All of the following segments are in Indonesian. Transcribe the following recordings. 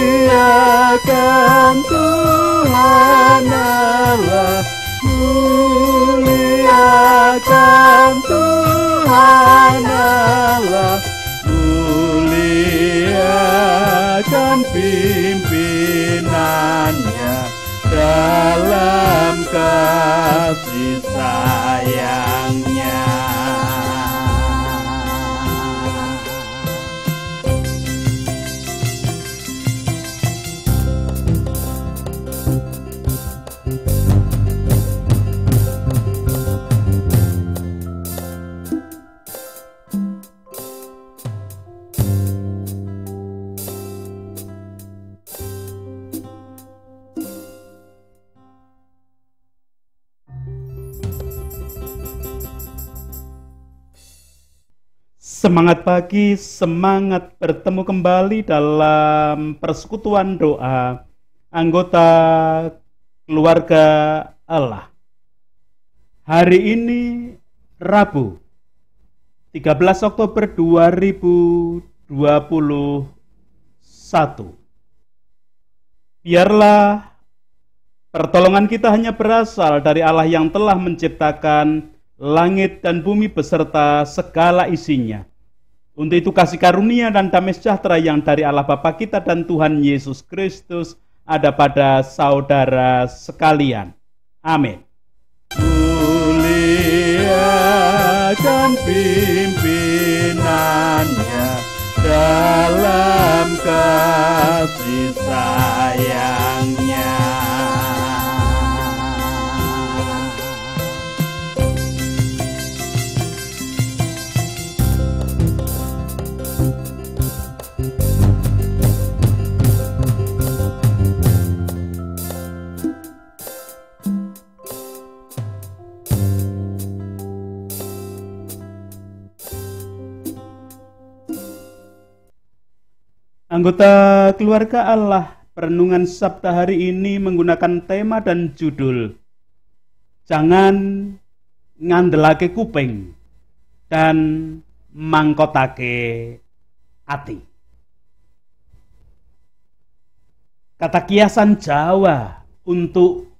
Muliakan Tuhan Allah, muliakan Tuhan Allah, muliakan pimpinannya dalam kasih sayangnya. Semangat pagi, semangat bertemu kembali dalam persekutuan doa anggota keluarga Allah. Hari ini Rabu 13 Oktober 2021. Biarlah pertolongan kita hanya berasal dari Allah yang telah menciptakan langit dan bumi beserta segala isinya. Untuk itu kasih karunia dan damai sejahtera yang dari Allah Bapa kita dan Tuhan Yesus Kristus ada pada saudara sekalian. Amin. Muliakan pimpinannya dalam kasih sayangnya. Anggota keluarga Allah, perenungan Sabda hari ini menggunakan tema dan judul Jangan Ngandelake Kuping dan Mangkotake Ati. Kata kiasan Jawa untuk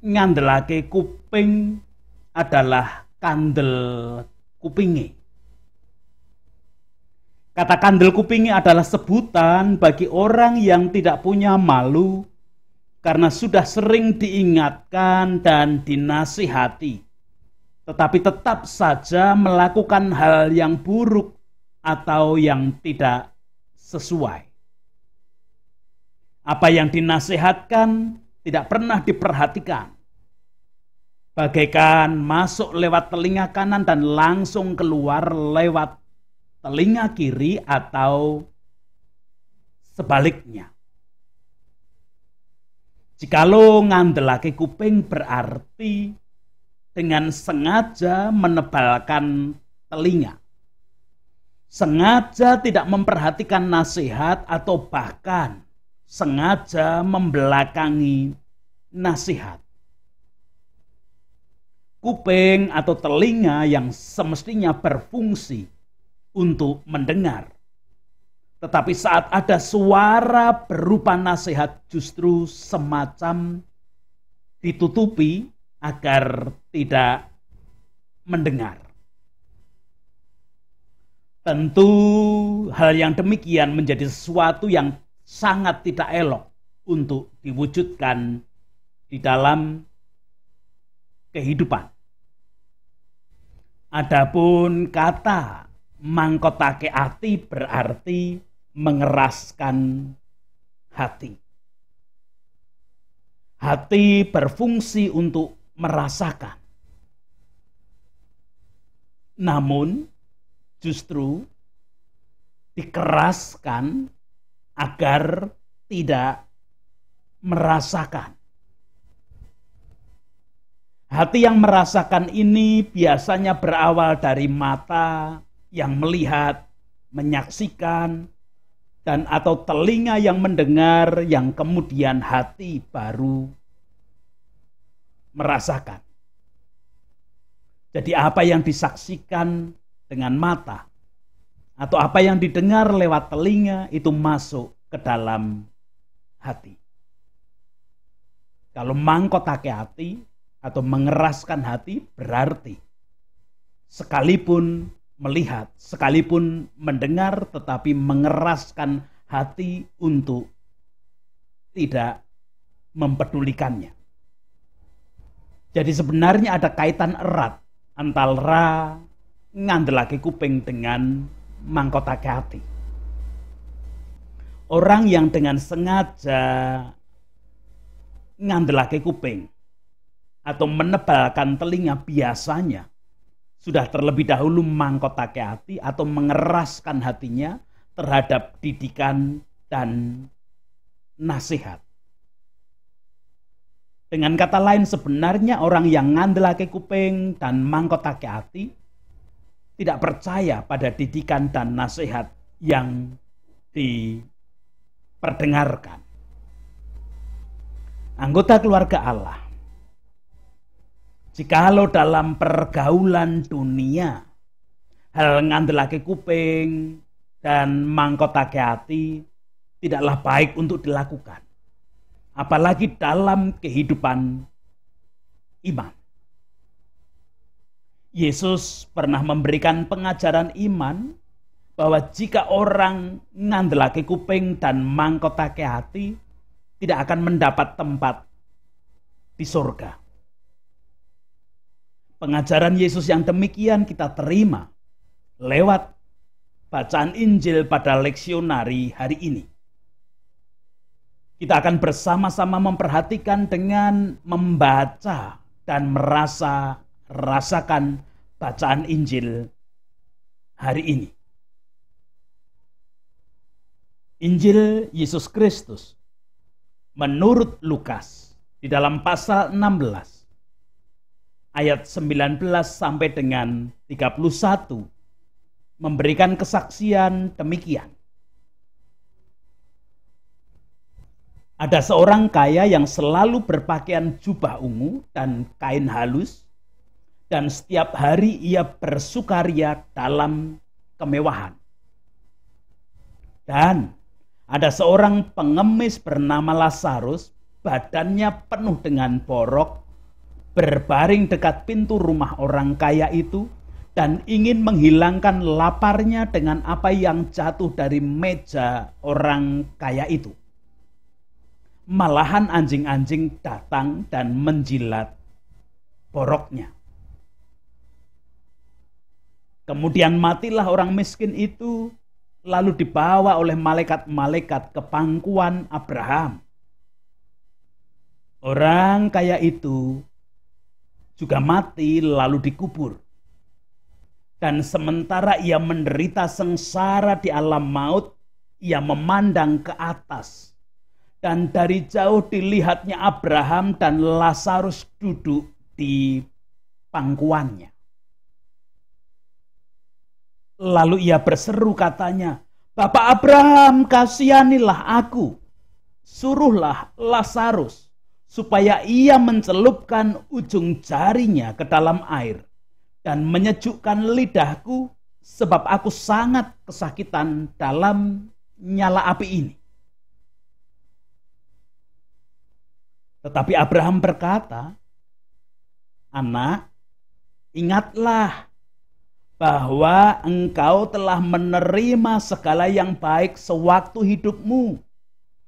ngandelake kuping adalah kandel kupinge. Kata kandel kupingi adalah sebutan bagi orang yang tidak punya malu karena sudah sering diingatkan dan dinasihati, tetapi tetap saja melakukan hal yang buruk atau yang tidak sesuai. Apa yang dinasihatkan tidak pernah diperhatikan, bagaikan masuk lewat telinga kanan dan langsung keluar lewat telinga kiri atau sebaliknya. Jikalau ngandelake kuping berarti dengan sengaja menebalkan telinga, sengaja tidak memperhatikan nasihat atau bahkan sengaja membelakangi nasihat. Kuping atau telinga yang semestinya berfungsi untuk mendengar, tetapi saat ada suara berupa nasihat justru semacam ditutupi agar tidak mendengar. Tentu hal yang demikian menjadi sesuatu yang sangat tidak elok untuk diwujudkan di dalam kehidupan. Adapun kata mangkotake ati berarti mengeraskan hati. Hati berfungsi untuk merasakan. Namun justru dikeraskan agar tidak merasakan. Hati yang merasakan ini biasanya berawal dari mata yang melihat, menyaksikan, dan atau telinga yang mendengar, yang kemudian hati baru merasakan. Jadi apa yang disaksikan dengan mata atau apa yang didengar lewat telinga itu masuk ke dalam hati. Kalau mangkotake hati atau mengeraskan hati berarti sekalipun melihat, sekalipun mendengar tetapi mengeraskan hati untuk tidak mempedulikannya. Jadi sebenarnya ada kaitan erat antara ngandelake kuping dengan mangkotake hati. Orang yang dengan sengaja ngandelake kuping atau menebalkan telinga biasanya sudah terlebih dahulu mangkotake hati atau mengeraskan hatinya terhadap didikan dan nasihat. Dengan kata lain, sebenarnya orang yang ngandelake kuping dan mangkotake hati tidak percaya pada didikan dan nasihat yang diperdengarkan. Anggota keluarga Allah, jikalau dalam pergaulan dunia hal ngandelake kuping dan mangkotake hati tidaklah baik untuk dilakukan, apalagi dalam kehidupan iman. Yesus pernah memberikan pengajaran iman bahwa jika orang ngandelake kuping dan mangkotake hati tidak akan mendapat tempat di surga. Pengajaran Yesus yang demikian kita terima lewat bacaan Injil pada leksionari hari ini. Kita akan bersama-sama memperhatikan dengan membaca dan rasakan bacaan Injil hari ini. Injil Yesus Kristus menurut Lukas di dalam pasal 16 ayat 19 sampai dengan 31 memberikan kesaksian demikian. Ada seorang kaya yang selalu berpakaian jubah ungu dan kain halus, dan setiap hari ia bersukaria dalam kemewahan. Dan ada seorang pengemis bernama Lazarus, badannya penuh dengan borok, berbaring dekat pintu rumah orang kaya itu, dan ingin menghilangkan laparnya dengan apa yang jatuh dari meja orang kaya itu. Malahan anjing-anjing datang dan menjilat boroknya. Kemudian matilah orang miskin itu, lalu dibawa oleh malaikat-malaikat ke pangkuan Abraham. Orang kaya itu juga mati lalu dikubur. Dan sementara ia menderita sengsara di alam maut, ia memandang ke atas. Dan dari jauh dilihatnya Abraham dan Lazarus duduk di pangkuannya. Lalu ia berseru katanya, "Bapak Abraham, kasihanilah aku. Suruhlah Lazarus supaya ia mencelupkan ujung jarinya ke dalam air dan menyejukkan lidahku, sebab aku sangat kesakitan dalam nyala api ini." Tetapi Abraham berkata, "Anak, ingatlah bahwa engkau telah menerima segala yang baik sewaktu hidupmu,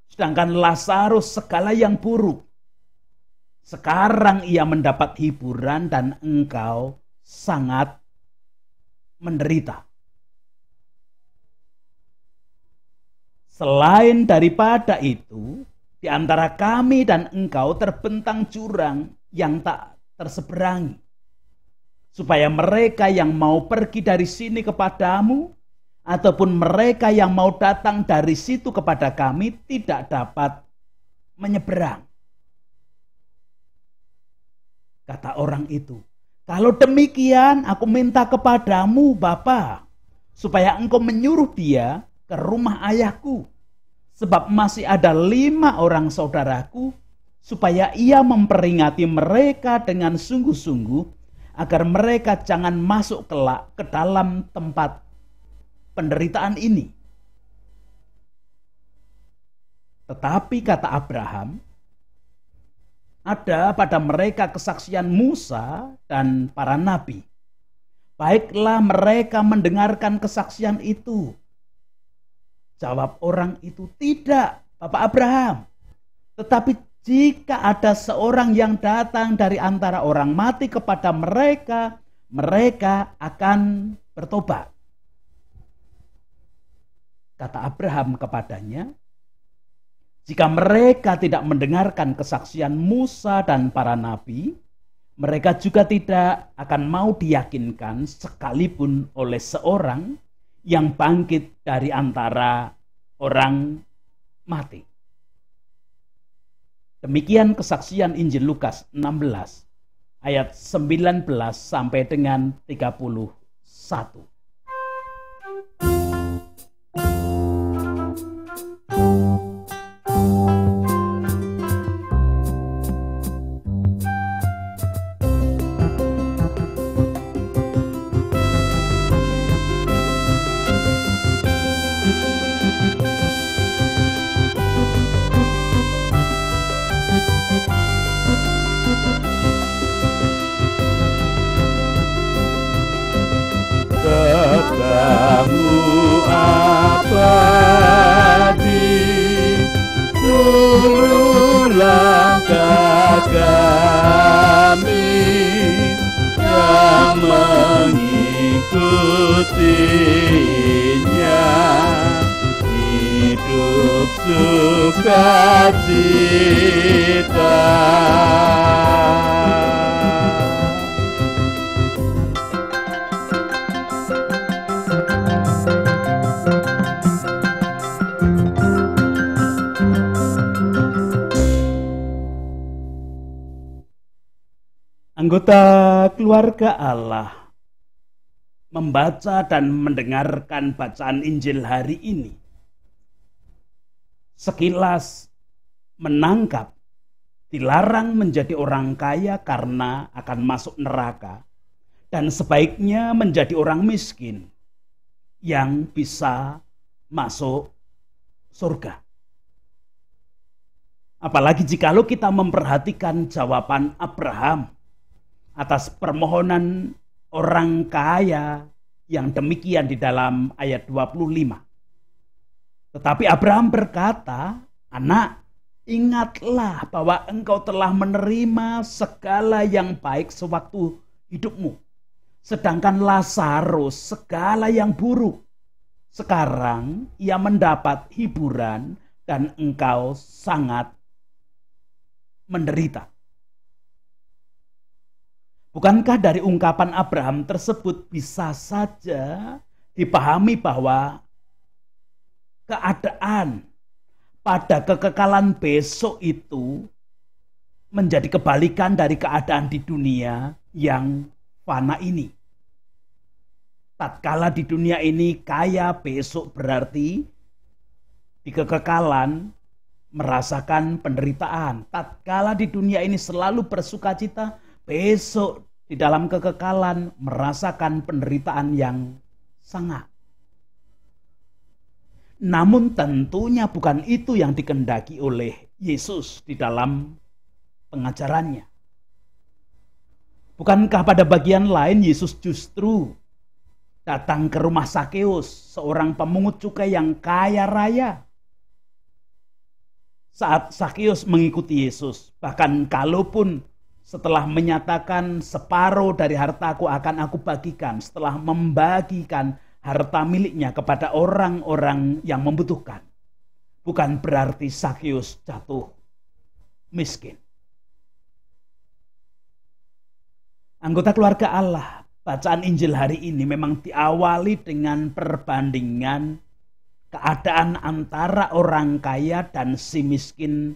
sedangkan Lazarus segala yang buruk. Sekarang ia mendapat hiburan dan engkau sangat menderita. Selain daripada itu, di antara kami dan engkau terbentang jurang yang tak terseberangi, supaya mereka yang mau pergi dari sini kepadamu, ataupun mereka yang mau datang dari situ kepada kami tidak dapat menyeberang." Kata orang itu, "Kalau demikian aku minta kepadamu Bapa, supaya engkau menyuruh dia ke rumah ayahku. Sebab masih ada 5 orang saudaraku, supaya ia memperingati mereka dengan sungguh-sungguh, agar mereka jangan masuk kelak ke dalam tempat penderitaan ini. Tetapi kata Abraham, ada pada mereka kesaksian Musa dan para nabi. Baiklah mereka mendengarkan kesaksian itu. Jawab orang itu, tidak, Bapak Abraham. Tetapi jika ada seorang yang datang dari antara orang mati kepada mereka, mereka akan bertobat. Kata Abraham kepadanya, jika mereka tidak mendengarkan kesaksian Musa dan para nabi, mereka juga tidak akan mau diyakinkan sekalipun oleh seorang yang bangkit dari antara orang mati. Demikian kesaksian Injil Lukas 16 ayat 19 sampai dengan 31. Katamu abadi, seluruh langkah kami yang mengikutinya, hidup sukacita. Anggota keluarga Allah membaca dan mendengarkan bacaan Injil hari ini, sekilas menangkap dilarang menjadi orang kaya karena akan masuk neraka, dan sebaiknya menjadi orang miskin yang bisa masuk surga. Apalagi jikalau kita memperhatikan jawaban Abraham atas permohonan orang kaya yang demikian di dalam ayat 25. Tetapi Abraham berkata, anak, ingatlah bahwa engkau telah menerima segala yang baik sewaktu hidupmu, sedangkan Lazarus segala yang buruk. Sekarang ia mendapat hiburan dan engkau sangat menderita. Bukankah dari ungkapan Abraham tersebut bisa saja dipahami bahwa keadaan pada kekekalan besok itu menjadi kebalikan dari keadaan di dunia yang fana ini? Tatkala di dunia ini kaya, besok berarti di kekekalan merasakan penderitaan. Tatkala di dunia ini selalu bersukacita, besok di dalam kekekalan merasakan penderitaan yang sangat. Namun tentunya bukan itu yang dikehendaki oleh Yesus di dalam pengajarannya. Bukankah pada bagian lain Yesus justru datang ke rumah Sakeus, seorang pemungut cukai yang kaya raya? Saat Sakeus mengikuti Yesus, bahkan kalaupun setelah menyatakan separuh dari hartaku akan aku bagikan, setelah membagikan harta miliknya kepada orang-orang yang membutuhkan, bukan berarti Sakeus jatuh miskin. Anggota keluarga Allah, bacaan Injil hari ini memang diawali dengan perbandingan keadaan antara orang kaya dan si miskin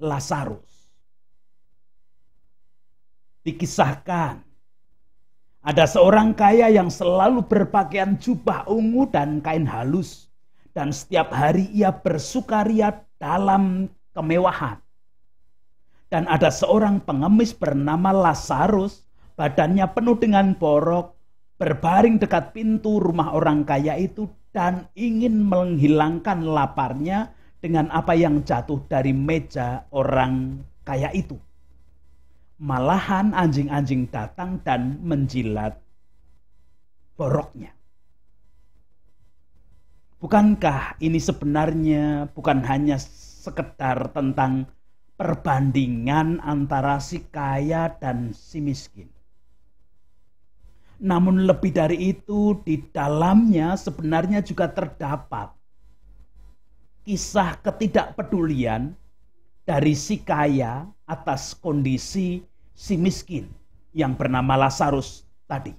Lazarus. Dikisahkan ada seorang kaya yang selalu berpakaian jubah ungu dan kain halus, dan setiap hari ia bersukaria dalam kemewahan. Dan ada seorang pengemis bernama Lazarus, badannya penuh dengan borok, berbaring dekat pintu rumah orang kaya itu dan ingin menghilangkan laparnya dengan apa yang jatuh dari meja orang kaya itu. Malahan anjing-anjing datang dan menjilat boroknya. Bukankah ini sebenarnya bukan hanya sekedar tentang perbandingan antara si kaya dan si miskin? Namun lebih dari itu, di dalamnya sebenarnya juga terdapat kisah ketidakpedulian dari si kaya atas kondisi si miskin yang bernama Lazarus tadi.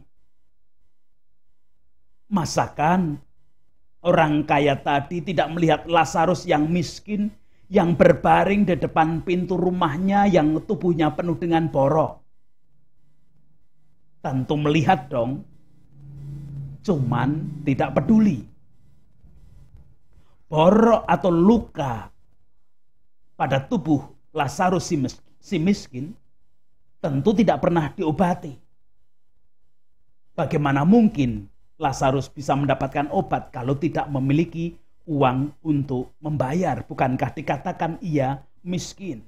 Masakan orang kaya tadi tidak melihat Lazarus yang miskin yang berbaring di depan pintu rumahnya yang tubuhnya penuh dengan borok? Tentu melihat dong, cuman tidak peduli. Borok atau luka pada tubuh Lazarus si miskin tentu tidak pernah diobati. Bagaimana mungkin Lazarus bisa mendapatkan obat kalau tidak memiliki uang untuk membayar? Bukankah dikatakan ia miskin?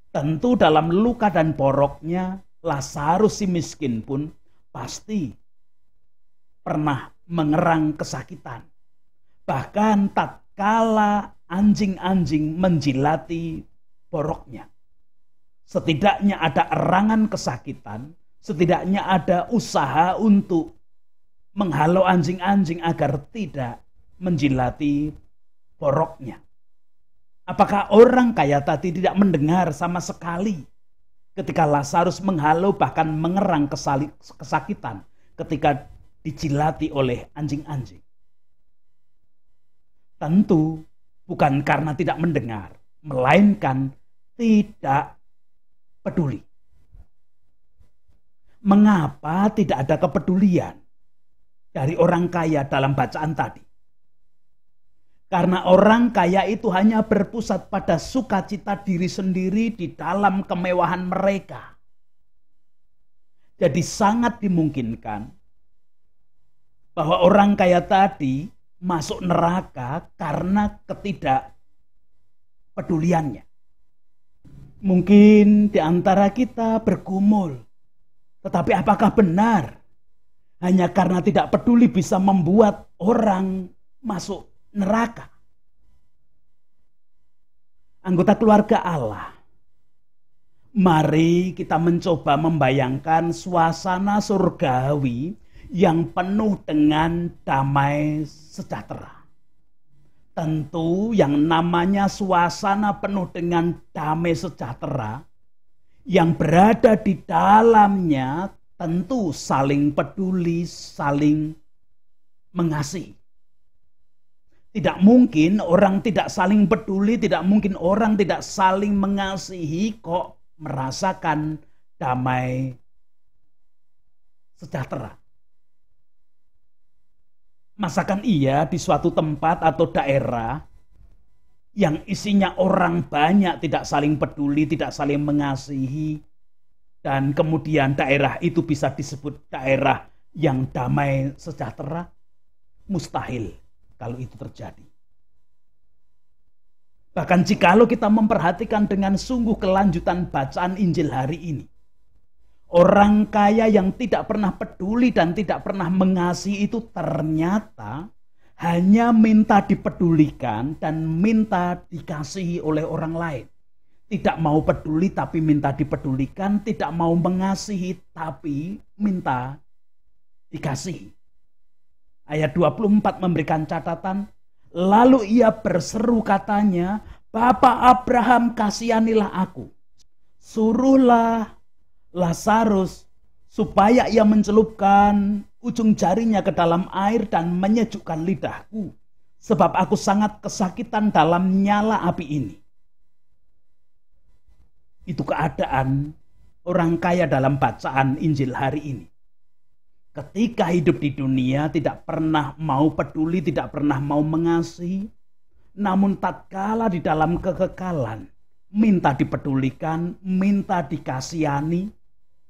Tentu dalam luka dan boroknya, Lazarus si miskin pun pasti pernah mengerang kesakitan. Bahkan tatkala anjing-anjing menjilati boroknya, setidaknya ada erangan kesakitan, setidaknya ada usaha untuk menghalau anjing-anjing agar tidak menjilati boroknya. Apakah orang kaya tadi tidak mendengar sama sekali ketika Lazarus menghalau bahkan mengerang kesakitan ketika dijilati oleh anjing-anjing? Tentu bukan karena tidak mendengar, melainkan tidak peduli. Mengapa tidak ada kepedulian dari orang kaya dalam bacaan tadi? Karena orang kaya itu hanya berpusat pada sukacita diri sendiri di dalam kemewahan mereka. Jadi sangat dimungkinkan bahwa orang kaya tadi masuk neraka karena ketidakpeduliannya. Mungkin di antara kita bergumul, tetapi apakah benar hanya karena tidak peduli bisa membuat orang masuk neraka? Anggota keluarga Allah, mari kita mencoba membayangkan suasana surgawi yang penuh dengan damai sejahtera. Tentu yang namanya suasana penuh dengan damai sejahtera, yang berada di dalamnya tentu saling peduli, saling mengasihi. Tidak mungkin orang tidak saling peduli, tidak mungkin orang tidak saling mengasihi kok merasakan damai sejahtera. Masakan iya di suatu tempat atau daerah yang isinya orang banyak tidak saling peduli, tidak saling mengasihi, dan kemudian daerah itu bisa disebut daerah yang damai sejahtera? Mustahil kalau itu terjadi. Bahkan jikalau kita memperhatikan dengan sungguh kelanjutan bacaan Injil hari ini, orang kaya yang tidak pernah peduli dan tidak pernah mengasihi itu ternyata hanya minta dipedulikan dan minta dikasihi oleh orang lain. Tidak mau peduli tapi minta dipedulikan, tidak mau mengasihi tapi minta dikasihi. Ayat 24 memberikan catatan, lalu ia berseru katanya, Bapa Abraham kasihanilah aku. Suruhlah Lazarus supaya ia mencelupkan ujung jarinya ke dalam air dan menyejukkan lidahku. Sebab aku sangat kesakitan dalam nyala api ini. Itu keadaan orang kaya dalam bacaan Injil hari ini. Ketika hidup di dunia tidak pernah mau peduli, tidak pernah mau mengasihi. Namun tatkala di dalam kekekalan, minta dipedulikan, minta dikasihani,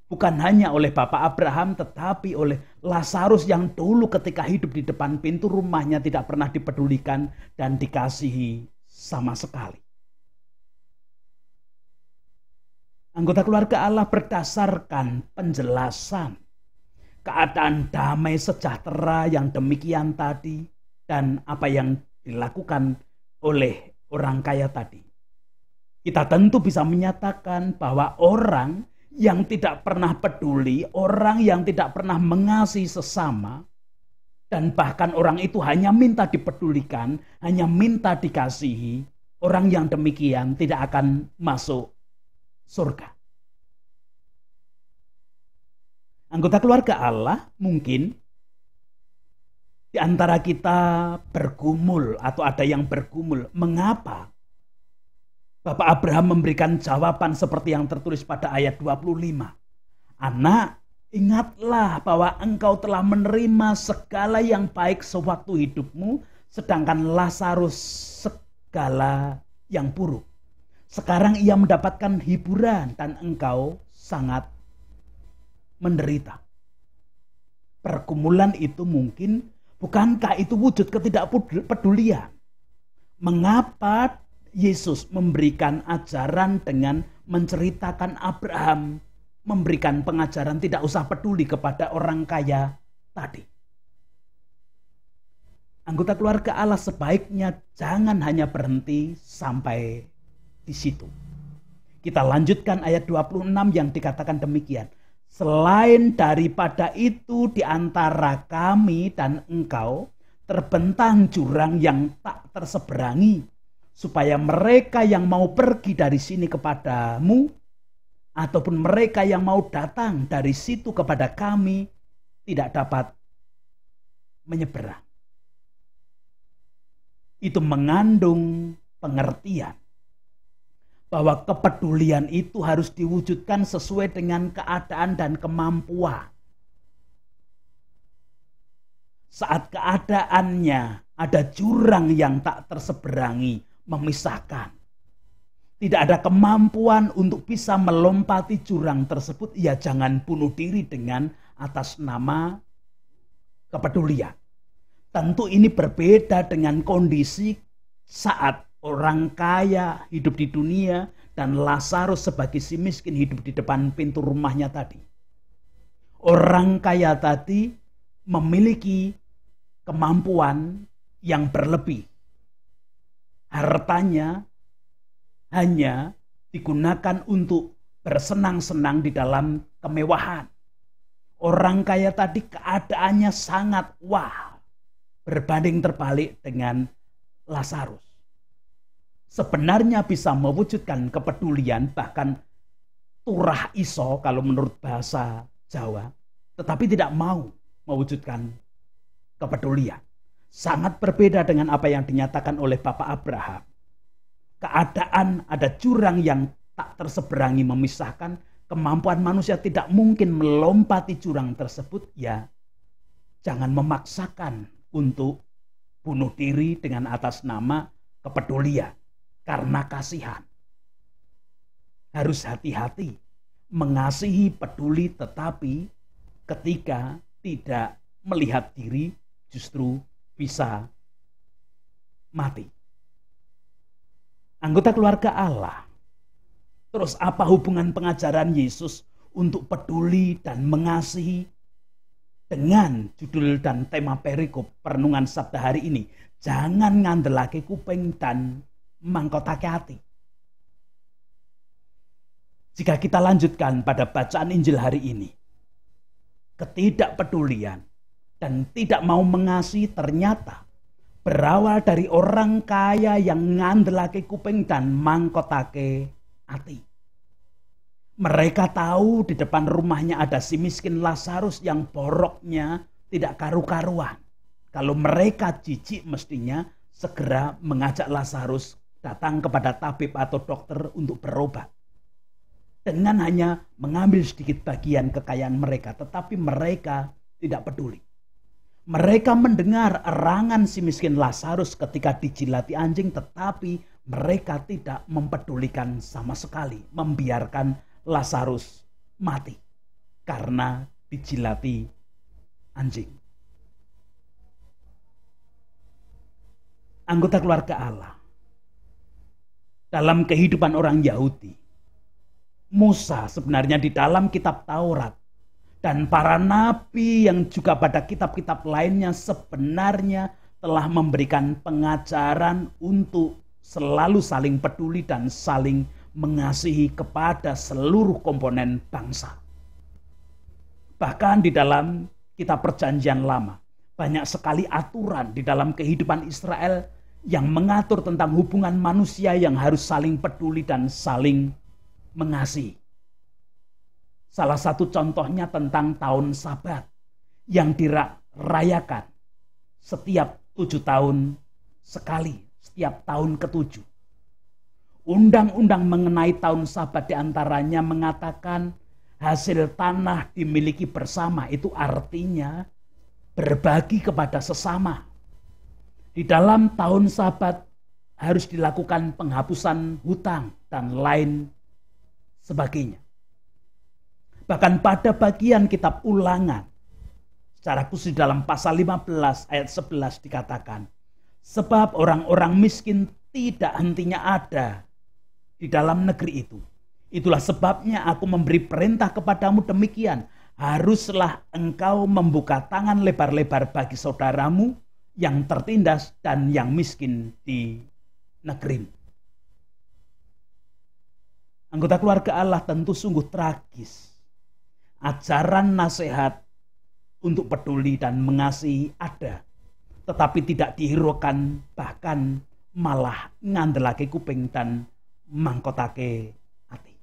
Bukan hanya oleh Bapak Abraham, tetapi oleh Lazarus yang dulu ketika hidup di depan pintu rumahnya tidak pernah dipedulikan dan dikasihi sama sekali. Anggota keluarga Allah berdasarkan penjelasan keadaan damai sejahtera yang demikian tadi dan apa yang dilakukan oleh orang kaya tadi. Kita tentu bisa menyatakan bahwa orang yang tidak pernah peduli, orang yang tidak pernah mengasihi sesama, dan bahkan orang itu hanya minta dipedulikan, hanya minta dikasihi, orang yang demikian tidak akan masuk surga. Anggota keluarga Allah mungkin di antara kita bergumul atau ada yang bergumul. Mengapa Bapak Abraham memberikan jawaban seperti yang tertulis pada ayat 25? Anak, ingatlah bahwa engkau telah menerima segala yang baik sewaktu hidupmu, sedangkan Lazarus segala yang buruk. Sekarang ia mendapatkan hiburan dan engkau sangat menderita. Pergumulan itu mungkin, bukankah itu wujud ketidakpedulian? Mengapa Yesus memberikan ajaran dengan menceritakan Abraham, memberikan pengajaran tidak usah peduli kepada orang kaya tadi? Anggota keluarga Allah sebaiknya jangan hanya berhenti sampai di situ. Kita lanjutkan ayat 26 yang dikatakan demikian. Selain daripada itu di antara kami dan engkau terbentang jurang yang tak terseberangi, supaya mereka yang mau pergi dari sini kepadamu ataupun mereka yang mau datang dari situ kepada kami tidak dapat menyeberang. Itu mengandung pengertian bahwa kepedulian itu harus diwujudkan sesuai dengan keadaan dan kemampuan. Saat keadaannya ada jurang yang tak terseberangi, memisahkan. Tidak ada kemampuan untuk bisa melompati jurang tersebut, ya jangan bunuh diri dengan atas nama kepedulian. Tentu ini berbeda dengan kondisi saat orang kaya hidup di dunia dan Lazarus sebagai si miskin hidup di depan pintu rumahnya tadi. Orang kaya tadi memiliki kemampuan yang berlebih. Hartanya hanya digunakan untuk bersenang-senang di dalam kemewahan. Orang kaya tadi keadaannya sangat wah, berbanding terbalik dengan Lazarus. Sebenarnya bisa mewujudkan kepedulian, bahkan turah iso kalau menurut bahasa Jawa, tetapi tidak mau mewujudkan kepedulian. Sangat berbeda dengan apa yang dinyatakan oleh Bapak Abraham. Keadaan ada jurang yang tak terseberangi memisahkan, kemampuan manusia tidak mungkin melompati jurang tersebut, ya jangan memaksakan untuk bunuh diri dengan atas nama kepedulian. Karena kasihan. Harus hati-hati mengasihi, peduli, tetapi ketika tidak melihat diri justru bisa mati. Anggota keluarga Allah. Terus apa hubungan pengajaran Yesus untuk peduli dan mengasihi dengan judul dan tema perikop perenungan sabda hari ini? Jangan ngandelake kuping dan mangkotake hati. Jika kita lanjutkan pada bacaan Injil hari ini, ketidakpedulian dan tidak mau mengasihi ternyata berawal dari orang kaya yang ngandelake kuping dan mangkotake hati. Mereka tahu di depan rumahnya ada si miskin Lazarus yang boroknya tidak karu-karuan. Kalau mereka jijik mestinya segera mengajak Lazarus datang kepada tabib atau dokter untuk berobat. Dengan hanya mengambil sedikit bagian kekayaan mereka, tetapi mereka tidak peduli. Mereka mendengar erangan si miskin Lazarus ketika dijilati anjing, tetapi mereka tidak mempedulikan sama sekali, membiarkan Lazarus mati. karena dijilati anjing. Anggota keluarga Allah. Dalam kehidupan orang Yahudi, Musa sebenarnya di dalam kitab Taurat dan para nabi yang juga pada kitab-kitab lainnya sebenarnya telah memberikan pengajaran untuk selalu saling peduli dan saling mengasihi kepada seluruh komponen bangsa. Bahkan di dalam kitab Perjanjian Lama, banyak sekali aturan di dalam kehidupan Israel yang mengatur tentang hubungan manusia yang harus saling peduli dan saling mengasihi. Salah satu contohnya tentang tahun Sabat yang dirayakan setiap 7 tahun sekali, setiap tahun ke-7. Undang-undang mengenai tahun Sabat diantaranya mengatakan hasil tanah dimiliki bersama, itu artinya berbagi kepada sesama. Di dalam tahun Sabat harus dilakukan penghapusan hutang dan lain sebagainya. Bahkan pada bagian kitab Ulangan, secara khusus dalam pasal 15 ayat 11 dikatakan, sebab orang-orang miskin tidak hentinya ada di dalam negeri itu. Itulah sebabnya aku memberi perintah kepadamu demikian, haruslah engkau membuka tangan lebar-lebar bagi saudaramu yang tertindas dan yang miskin di negerimu. Anggota keluarga Allah, tentu sungguh tragis. Ajaran nasihat untuk peduli dan mengasihi ada, tetapi tidak dihiraukan, bahkan malah ngandelake kuping dan mangkotake hati.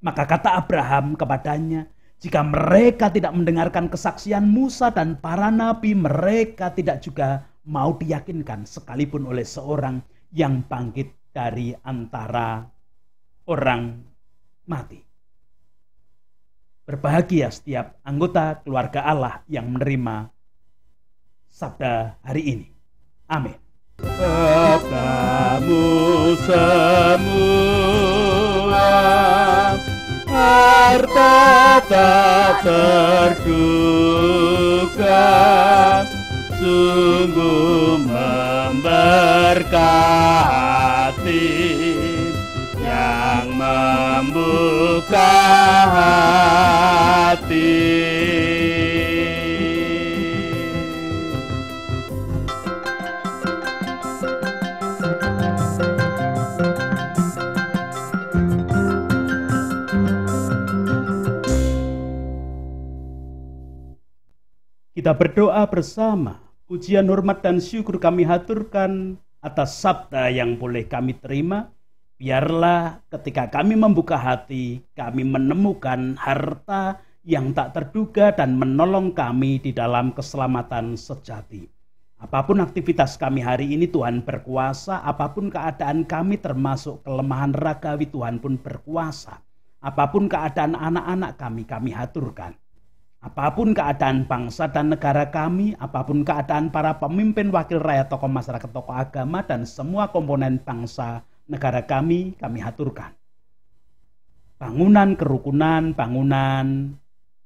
Maka kata Abraham kepadanya, jika mereka tidak mendengarkan kesaksian Musa dan para nabi, mereka tidak juga mau diyakinkan sekalipun oleh seorang yang bangkit dari antara orang mati. Berbahagia setiap anggota keluarga Allah yang menerima sabda hari ini. Amin. Kepadamu semua harta tak terduga, sungguh memberkati yang membuka hati. Kita berdoa bersama. Pujian, hormat, dan syukur kami haturkan atas sabda yang boleh kami terima. Biarlah ketika kami membuka hati, kami menemukan harta yang tak terduga dan menolong kami di dalam keselamatan sejati. Apapun aktivitas kami hari ini, Tuhan berkuasa. Apapun keadaan kami termasuk kelemahan ragawi, Tuhan pun berkuasa. Apapun keadaan anak-anak kami haturkan. Apapun keadaan bangsa dan negara kami, apapun keadaan para pemimpin, wakil rakyat, tokoh masyarakat, tokoh agama, dan semua komponen bangsa negara kami haturkan. Bangunan kerukunan, bangunan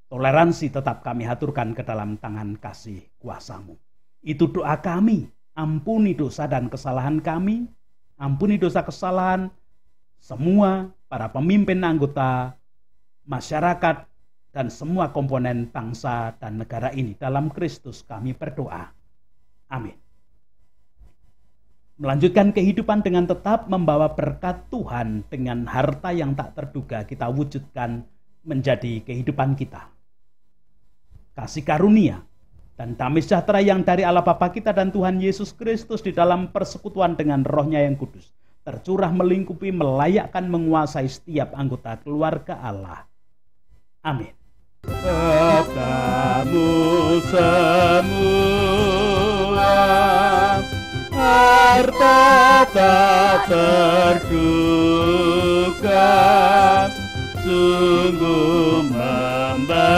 toleransi tetap kami haturkan ke dalam tangan kasih kuasa-Mu. Itu doa kami. Ampuni dosa dan kesalahan kami. Ampuni dosa kesalahan semua para pemimpin, anggota masyarakat, dan semua komponen bangsa dan negara ini. Dalam Kristus kami berdoa. Amin. Melanjutkan kehidupan dengan tetap membawa berkat Tuhan dengan harta yang tak terduga kita wujudkan menjadi kehidupan kita. Kasih karunia dan damai sejahtera yang dari Allah Bapa kita dan Tuhan Yesus Kristus di dalam persekutuan dengan Roh-Nya yang kudus tercurah, melingkupi, melayakkan, menguasai setiap anggota keluarga Allah. Amin. Kepadamu semua harta tak terduga, sungguh memberkati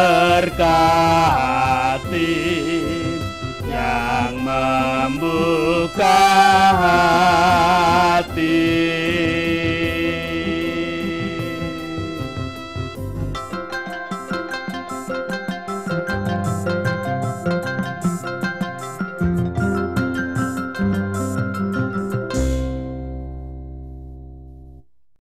yang membuka